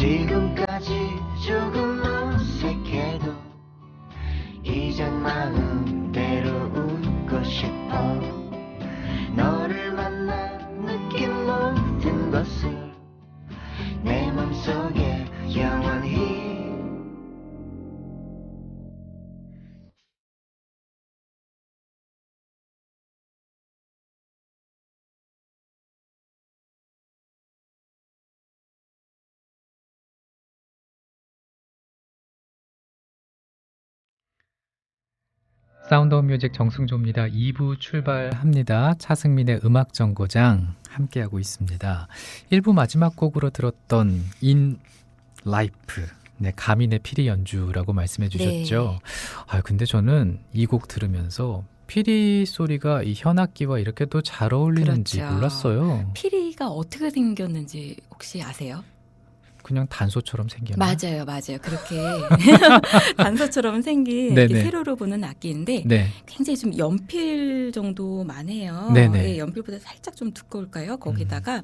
지금까지 조금 어색해도 이젠 마음대로 웃고 싶어. 너를 만나 느낀 모든 것을 내 맘속에 영원히. 사운드 오브 뮤직 정승조입니다. 2부 출발합니다. 차승민의 음악정거장 함께하고 있습니다. 1부 마지막 곡으로 들었던 In Life, 네, 가민의 피리 연주라고 말씀해 주셨죠. 근데 저는 이 곡 들으면서 피리 소리가 이 현악기와 이렇게 또 잘 어울리는지 그렇죠. 몰랐어요. 피리가 어떻게 생겼는지 혹시 아세요? 그냥 단소처럼 생겼나요? 맞아요. 그렇게 단서처럼 생긴 네네. 이렇게 세로로 보는 악기인데 네. 굉장히 좀 연필 정도만 해요. 네네. 예, 연필보다 살짝 좀 두꺼울까요? 거기다가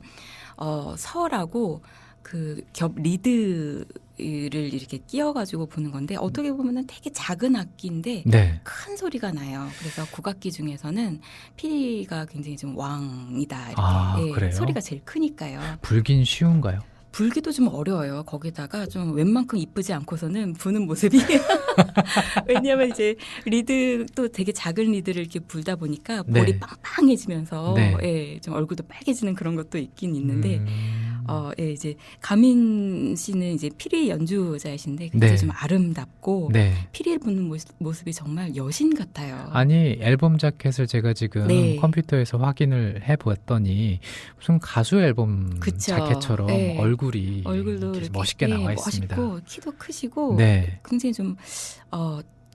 서라고 그 겹 리드를 이렇게 끼워가지고 보는 건데 어떻게 보면은 되게 작은 악기인데 네. 큰 소리가 나요. 그래서 국악기 중에서는 피리가 굉장히 좀 왕이다. 이렇게. 아, 예, 그래요? 소리가 제일 크니까요. 불긴 쉬운가요? 불기도 좀 어려워요. 거기다가 좀 웬만큼 이쁘지 않고서는 부는 모습이 왜냐하면 이제 리드도 되게 작은 리드를 이렇게 불다 보니까 네. 볼이 빵빵해지면서 네. 예, 좀 얼굴도 빨개지는 그런 것도 있긴 있는데 음. 예, 이제 가민 씨는 이제 피리 연주자이신데 굉장히 네. 좀 아름답고 네. 피리를 부는 모습이 정말 여신 같아요. 아니, 앨범 자켓을 제가 지금 네. 컴퓨터에서 확인을 해보았더니 무슨 가수 앨범 그쵸. 자켓처럼 네. 얼굴이 얼굴도 이렇게 이렇게 멋있게 예, 나와 있습니다. 멋있고 키도 크시고 네. 굉장히 좀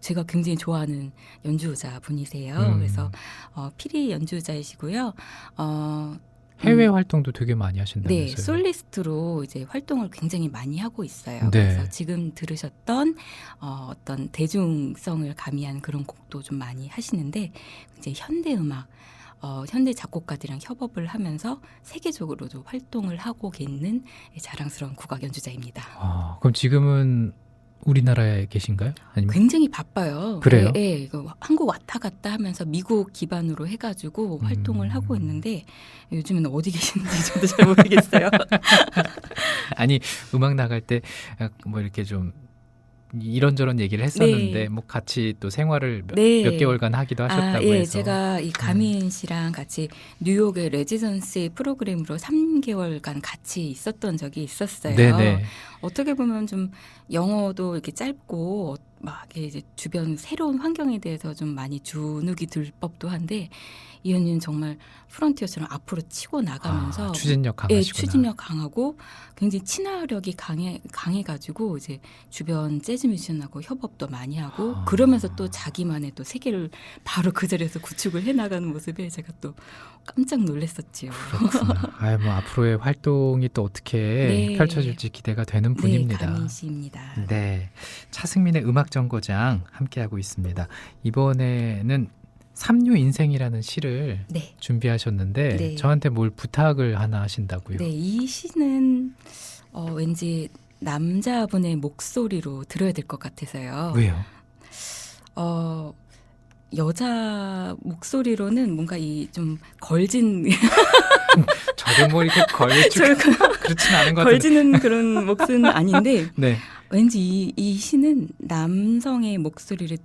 제가 굉장히 좋아하는 연주자 분이세요. 음. 그래서 피리 연주자이시고요. 해외 활동도 되게 많이 하신다면서요? 네, 솔리스트로 이제 활동을 굉장히 많이 하고 있어요. 네. 그래서 지금 들으셨던 어떤 대중성을 가미한 그런 곡도 좀 많이 하시는데 이제 현대 음악, 현대 작곡가들이랑 협업을 하면서 세계적으로도 활동을 하고 있는 자랑스러운 국악 연주자입니다. 그럼 지금은 우리나라에 계신가요? 아니면 굉장히 바빠요. 그래요? 예, 이거 한국 왔다 갔다 하면서 미국 기반으로 해가지고 활동을 하고 있는데 요즘은 어디 계시는지 저도 잘 모르겠어요. 아니, 음악 나갈 때 뭐 이렇게 좀 이런저런 얘기를 했었는데 네. 뭐 같이 또 생활을 네. 몇 개월간 하기도 하셨다고 예, 해서 제가 이 가민 씨랑 같이 뉴욕의 레지던시 프로그램으로 3개월간 같이 있었던 적이 있었어요. 네네. 어떻게 보면 좀 영어도 이렇게 짧고 막 이렇게 이제 주변 새로운 환경에 대해서 좀 많이 주눅이 들 법도 한데 이 언니는 정말 프론티어처럼 앞으로 치고 나가면서 추진력 예, 강하시구나. 추진력 강하고 굉장히 친화력이 강해가지고 이제 주변 재즈 뮤지션하고 협업도 많이 하고 그러면서 또 자기만의 또 세계를 바로 그 자리에서 구축을 해나가는 모습에 제가 또 깜짝 놀랐었지요. 그렇구나. 뭐 앞으로의 활동이 또 어떻게 네. 펼쳐질지 기대가 되는 분입니다. 네, 가민 씨입니다. 네, 차승민의 음악정거장 함께하고 있습니다. 이번에는 삼류 인생이라는 시를 네. 준비하셨는데 네. 저한테 뭘 부탁을 하나 하신다고요? 네, 이 시는 왠지 남자분의 목소리로 들어야 될 것 같아서요. 왜요? 여자 목소리로는 뭔가 이 좀 걸진 저도 뭐 이렇게 그렇진 않은 것 같은데. 걸지는 그런 목소리는 아닌데 네. 왠지 이 시는 남성의 목소리를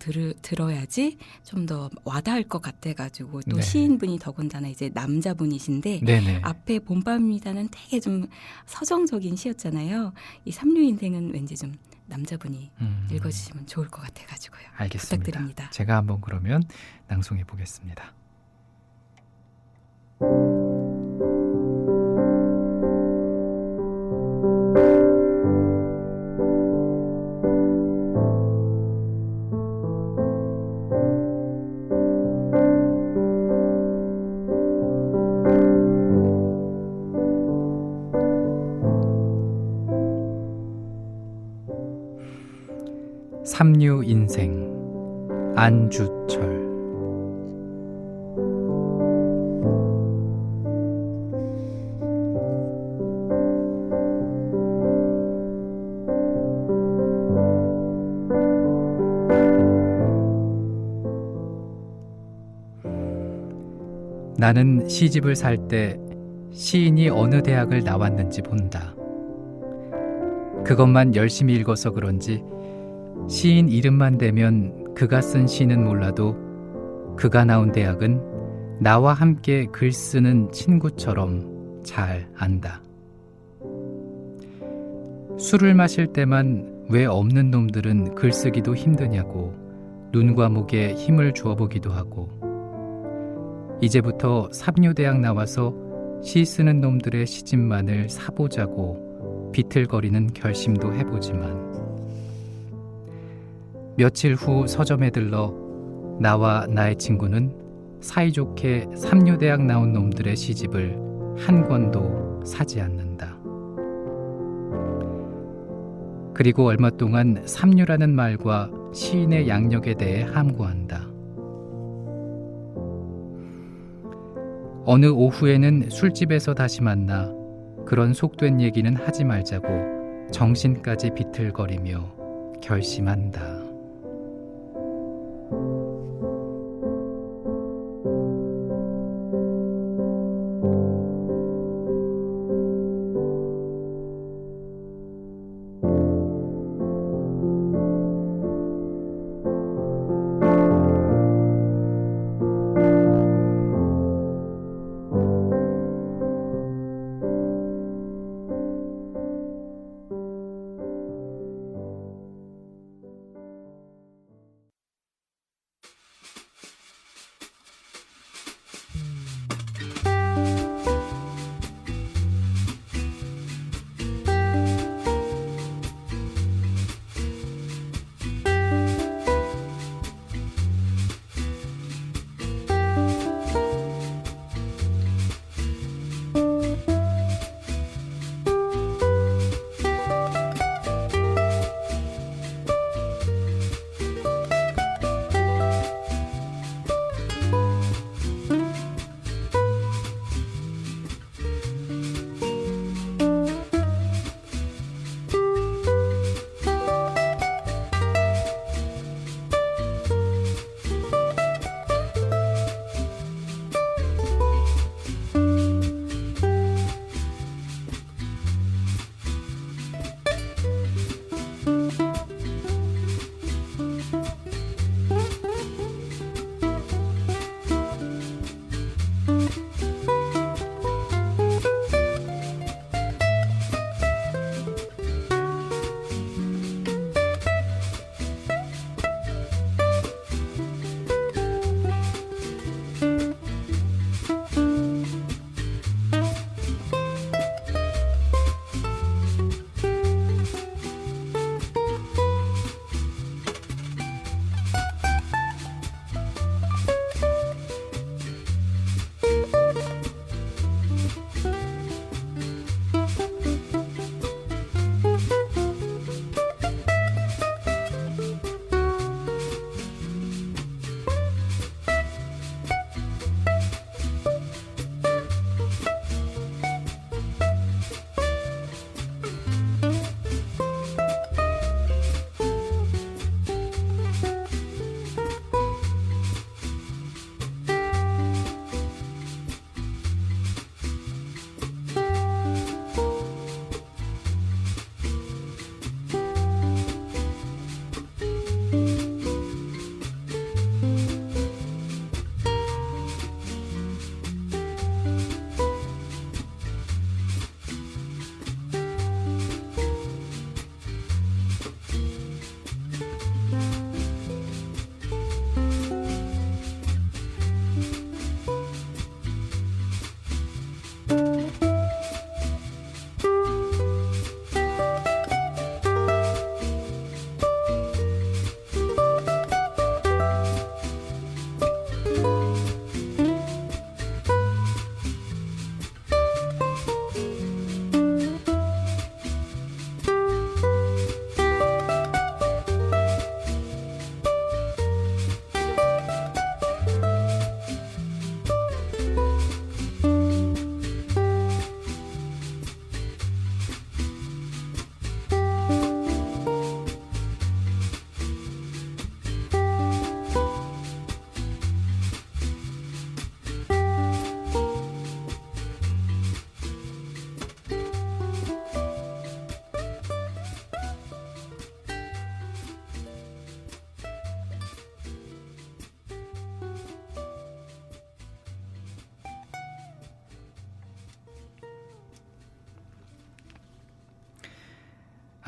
들어야지 좀 더 와닿을 것 같아가지고 또 네. 시인분이 더군다나 이제 남자분이신데 네네. 앞에 봄밤입니다는 되게 좀 서정적인 시였잖아요. 이 삼류 인생은 왠지 좀 남자분이 읽어주시면 좋을 것 같아가지고요. 알겠습니다. 부탁드립니다. 제가 한번 그러면 낭송해 보겠습니다. 삼류 인생 안주철. 나는 시집을 살 때 시인이 어느 대학을 나왔는지 본다. 그것만 열심히 읽어서 그런지 시인 이름만 대면 그가 쓴 시는 몰라도 그가 나온 대학은 나와 함께 글 쓰는 친구처럼 잘 안다. 술을 마실 때만 왜 없는 놈들은 글쓰기도 힘드냐고 눈과 목에 힘을 주어보기도 하고, 이제부터 삼류대학 나와서 시 쓰는 놈들의 시집만을 사보자고 비틀거리는 결심도 해보지만, 며칠 후 서점에 들러 나와 나의 친구는 사이좋게 삼류대학 나온 놈들의 시집을 한 권도 사지 않는다. 그리고 얼마 동안 삼류라는 말과 시인의 양력에 대해 함구한다. 어느 오후에는 술집에서 다시 만나 그런 속된 얘기는 하지 말자고 정신까지 비틀거리며 결심한다.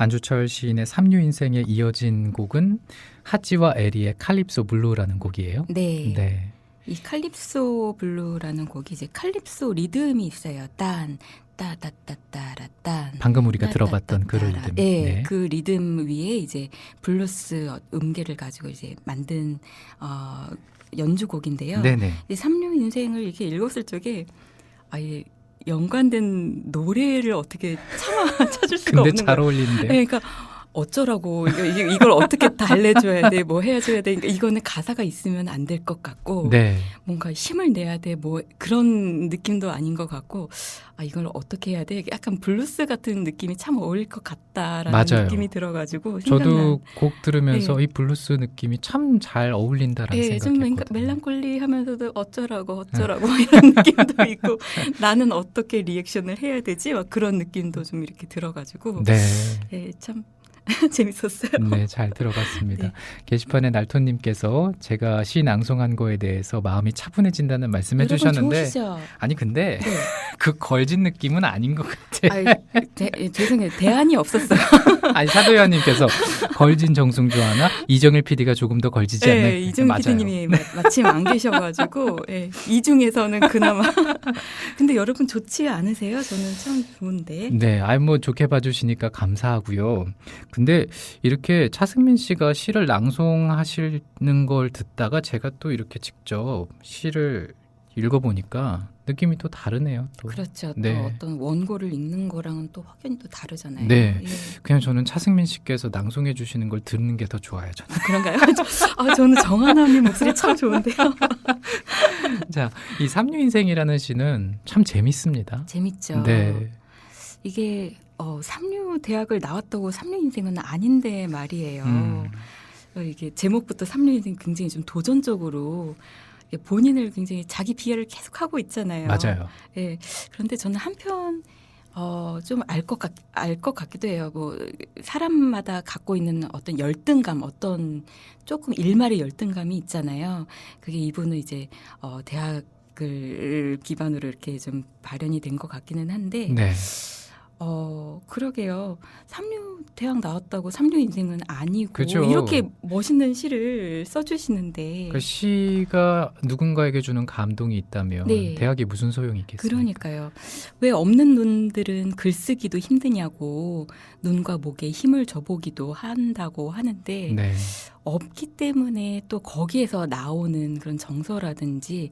안주철 시인의 삼류 인생에 이어진 곡은 하찌와 에리의 칼립소 블루라는 곡이에요. 네. 네. 이 칼립소 블루라는 곡이 이제 칼립소 리듬이 있어요. 딴 따따따따라 딴. 방금 우리가 들어봤던 그 따따따따라. 리듬. 네, 네. 그 리듬 위에 이제 블루스 음계를 가지고 이제 만든 연주곡인데요. 네네. 이 삼류 인생을 이렇게 읽었을 적에 아예 연관된 노래를 어떻게 찾을 수가 근데 없는 잘 거예요. 어울리는데요. 네, 그러니까 어쩌라고 이걸 어떻게 달래줘야 돼, 뭐 해줘야 돼. 그러니까 이거는 가사가 있으면 안 될 것 같고, 네. 뭔가 힘을 내야 돼, 뭐 그런 느낌도 아닌 것 같고, 아 이걸 어떻게 해야 돼? 약간 블루스 같은 느낌이 참 어울릴 것 같다라는 맞아요. 느낌이 들어가지고 저도 곡 들으면서 네. 이 블루스 느낌이 참 잘 어울린다라는 예, 좀 생각했거든요. 멜랑콜리하면서도 어쩌라고 이런 느낌도 있고 나는 어떻게 리액션을 해야 되지? 막 그런 느낌도 좀 이렇게 들어가지고 네. 예, 참 재밌었어요. 네, 잘 들어봤습니다. 네. 게시판에 날토님께서 제가 시 낭송한 거에 대해서 마음이 차분해진다는 말씀해 여러분 주셨는데 좋으시죠? 아니 근데 네. 그 걸진 느낌은 아닌 것 같아. 죄송해요. 대안이 없었어요. 아니 사도연님께서 걸진 정승주 하나 이정일 PD가 조금 더 걸지지 않나요? 네, 이정 맞아요. PD님이 마침 안 계셔가지고 예, 이 중에서는 그나마. 근데 여러분 좋지 않으세요? 저는 참 좋은데. 네, 아이 뭐 좋게 봐주시니까 감사하고요. 근데 이렇게 차승민 씨가 시를 낭송하시는 걸 듣다가 제가 또 이렇게 직접 시를 읽어보니까 느낌이 또 다르네요. 또. 그렇죠. 네. 또 어떤 원고를 읽는 거랑은 또 확연히 또 다르잖아요. 네. 예. 그냥 저는 차승민 씨께서 낭송해 주시는 걸 듣는 게 더 좋아요. 저는. 그런가요? 저는 정하나님 목소리 참 좋은데요. 자, 이 삼류인생이라는 시는 참 재밌습니다. 재밌죠. 네, 이게 삼류 대학을 나왔다고 삼류 인생은 아닌데 말이에요. 이게 제목부터 삼류 인생 굉장히 좀 도전적으로 본인을 굉장히 자기 비하를 계속하고 있잖아요. 맞아요. 예. 그런데 저는 한편 좀 알 것 같기도 해요. 뭐 사람마다 갖고 있는 어떤 열등감, 어떤 조금 일말의 열등감이 있잖아요. 그게 이분은 이제 대학을 기반으로 이렇게 좀 발현이 된 것 같기는 한데, 네, 그러게요. 삼류 대학 나왔다고 삼류 인생은 아니고 그죠. 이렇게 멋있는 시를 써주시는데. 그 시가 누군가에게 주는 감동이 있다면 네. 대학이 무슨 소용이 있겠습니까? 그러니까요. 왜 없는 눈들은 글쓰기도 힘드냐고 눈과 목에 힘을 줘보기도 한다고 하는데 네, 없기 때문에 또 거기에서 나오는 그런 정서라든지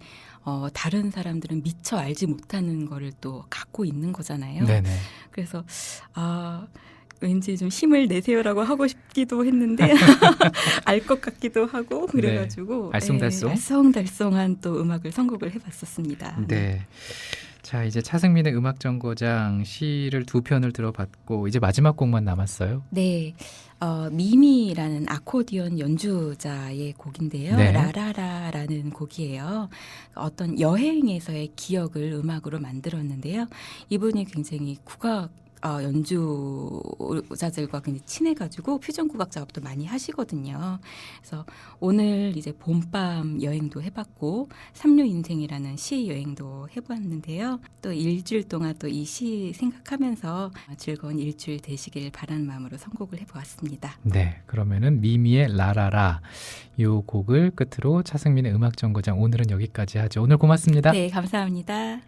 다른 사람들은 미처 알지 못하는 거를 또 갖고 있는 거잖아요. 네네. 그래서 왠지 좀 힘을 내세요라고 하고 싶기도 했는데 알 것 같기도 하고 그래가지고 네. 알쏭달쏭. 알쏭달쏭한 또 음악을 선곡을 해봤었습니다. 네. 자, 이제 차승민의 음악정거장 시를 두 편을 들어봤고 이제 마지막 곡만 남았어요. 네, 미미라는 아코디언 연주자의 곡인데요. 네. 라라라라는 곡이에요. 어떤 여행에서의 기억을 음악으로 만들었는데요. 이분이 굉장히 국악 연주자들과 굉장히 친해가지고 퓨전 국악 작업도 많이 하시거든요. 그래서 오늘 이제 봄밤 여행도 해봤고 삼류 인생이라는 시 여행도 해봤는데요. 또 일주일 동안 또 이 시 생각하면서 즐거운 일주일 되시길 바라는 마음으로 선곡을 해보았습니다. 네, 그러면은 미미의 라라라 이 곡을 끝으로 차승민의 음악정거장 오늘은 여기까지 하죠. 오늘 고맙습니다. 네, 감사합니다.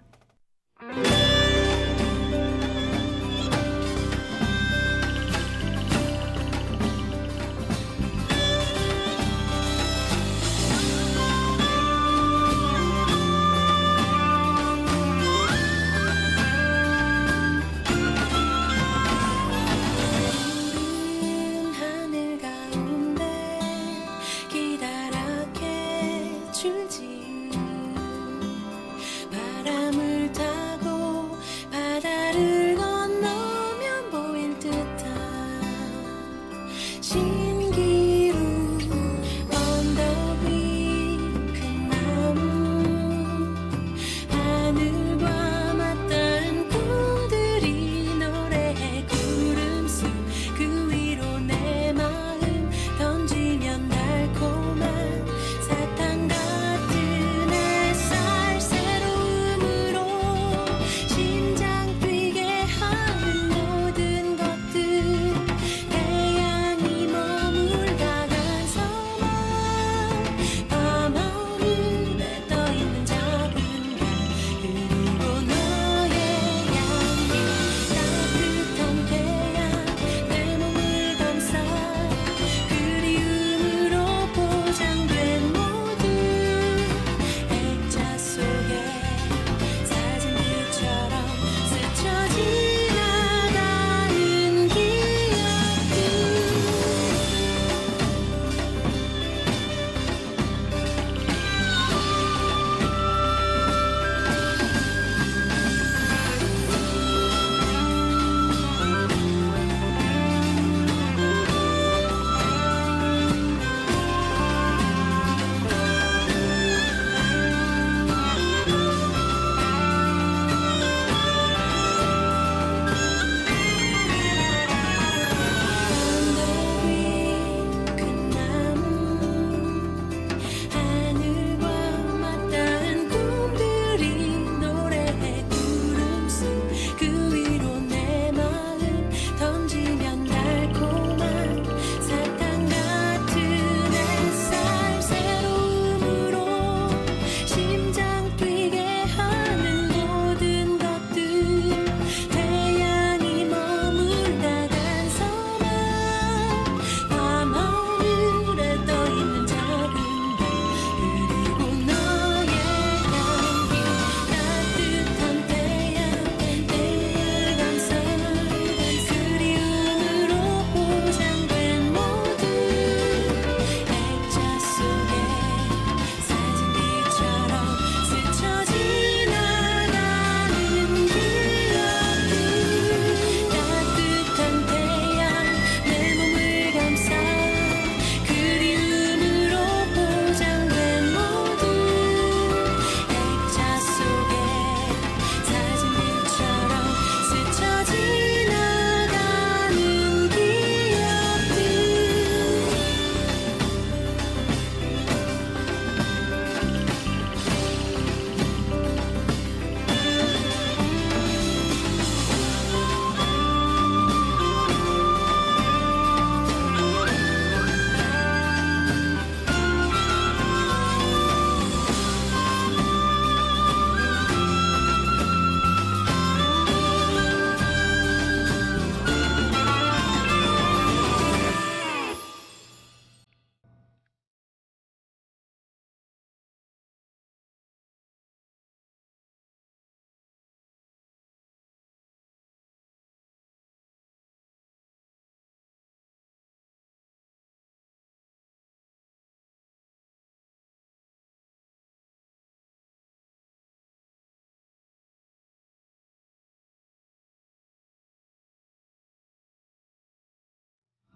하늘 가운데 기다랗게 줄지 바람을 타고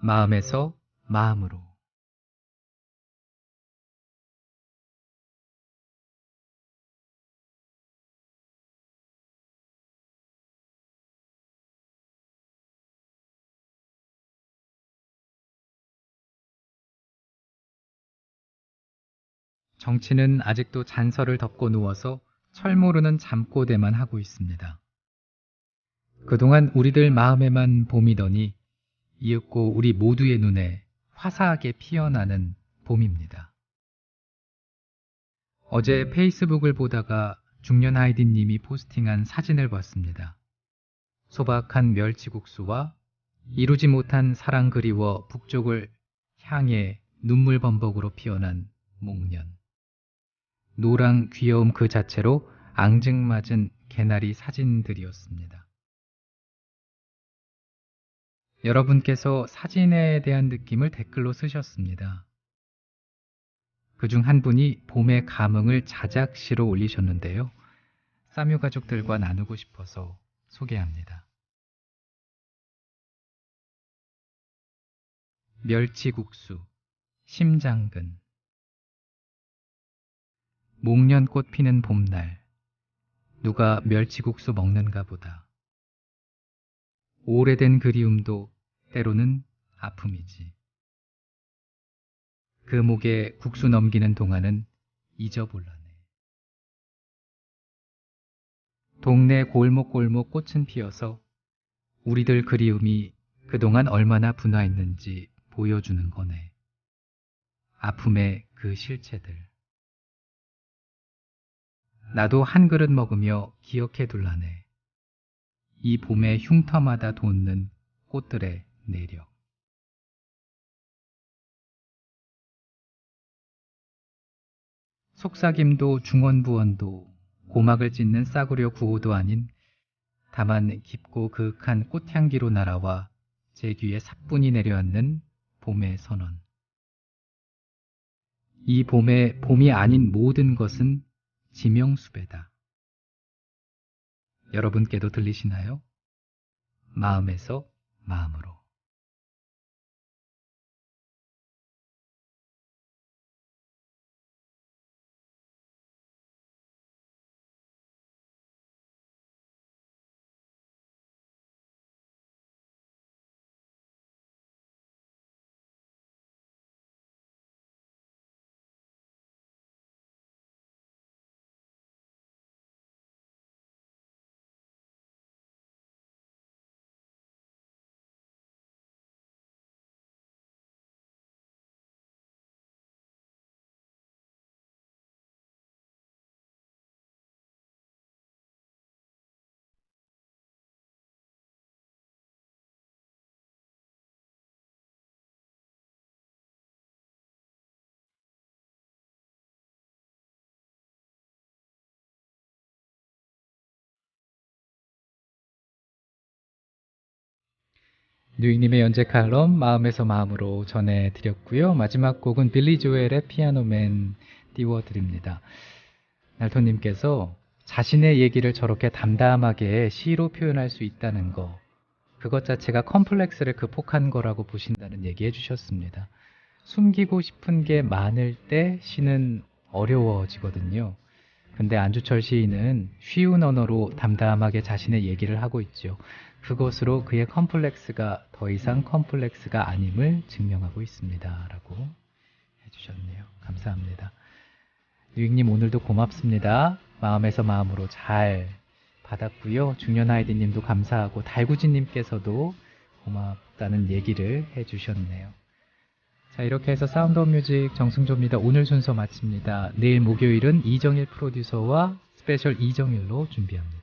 마음에서 마음으로. 정치는 아직도 잔서를 덮고 누워서 철 모르는 잠꼬대만 하고 있습니다. 그동안 우리들 마음에만 봄이더니 이윽고 우리 모두의 눈에 화사하게 피어나는 봄입니다. 어제 페이스북을 보다가 중년 하이디님이 포스팅한 사진을 봤습니다. 소박한 멸치국수와 이루지 못한 사랑 그리워 북쪽을 향해 눈물 범벅으로 피어난 목련. 노랑 귀여움 그 자체로 앙증맞은 개나리 사진들이었습니다. 여러분께서 사진에 대한 느낌을 댓글로 쓰셨습니다. 그중 한 분이 봄의 감흥을 자작시로 올리셨는데요. 싸뮤 가족들과 나누고 싶어서 소개합니다. 멸치국수, 심장근. 목련꽃 피는 봄날, 누가 멸치국수 먹는가 보다. 오래된 그리움도 때로는 아픔이지. 그 목에 국수 넘기는 동안은 잊어볼라네. 동네 골목골목 꽃은 피어서 우리들 그리움이 그동안 얼마나 분화했는지 보여주는 거네. 아픔의 그 실체들. 나도 한 그릇 먹으며 기억해 둘라네. 이 봄의 흉터마다 돋는 꽃들의 내력. 속삭임도 중원부원도 고막을 찢는 싸구려 구호도 아닌 다만 깊고 그윽한 꽃향기로 날아와 제 귀에 사뿐히 내려앉는 봄의 선언. 이 봄에 봄이 아닌 모든 것은 지명수배다. 여러분께도 들리시나요? 마음에서 마음으로. 뉴익님의 연재 칼럼 마음에서 마음으로 전해드렸고요. 마지막 곡은 빌리 조엘의 피아노맨 띄워드립니다. 날토님께서 자신의 얘기를 저렇게 담담하게 시로 표현할 수 있다는 거, 그것 자체가 컴플렉스를 극복한 거라고 보신다는 얘기 해주셨습니다. 숨기고 싶은 게 많을 때 시는 어려워지거든요. 근데 안주철 시인은 쉬운 언어로 담담하게 자신의 얘기를 하고 있죠. 그것으로 그의 컴플렉스가 더 이상 컴플렉스가 아님을 증명하고 있습니다. 라고 해주셨네요. 감사합니다. 유익님 오늘도 고맙습니다. 마음에서 마음으로 잘 받았고요. 중년 아이디님도 감사하고 달구지님께서도 고맙다는 얘기를 해주셨네요. 자, 이렇게 해서 사운드 오브 뮤직 정승조입니다. 오늘 순서 마칩니다. 내일 목요일은 이정일 프로듀서와 스페셜 이정일로 준비합니다.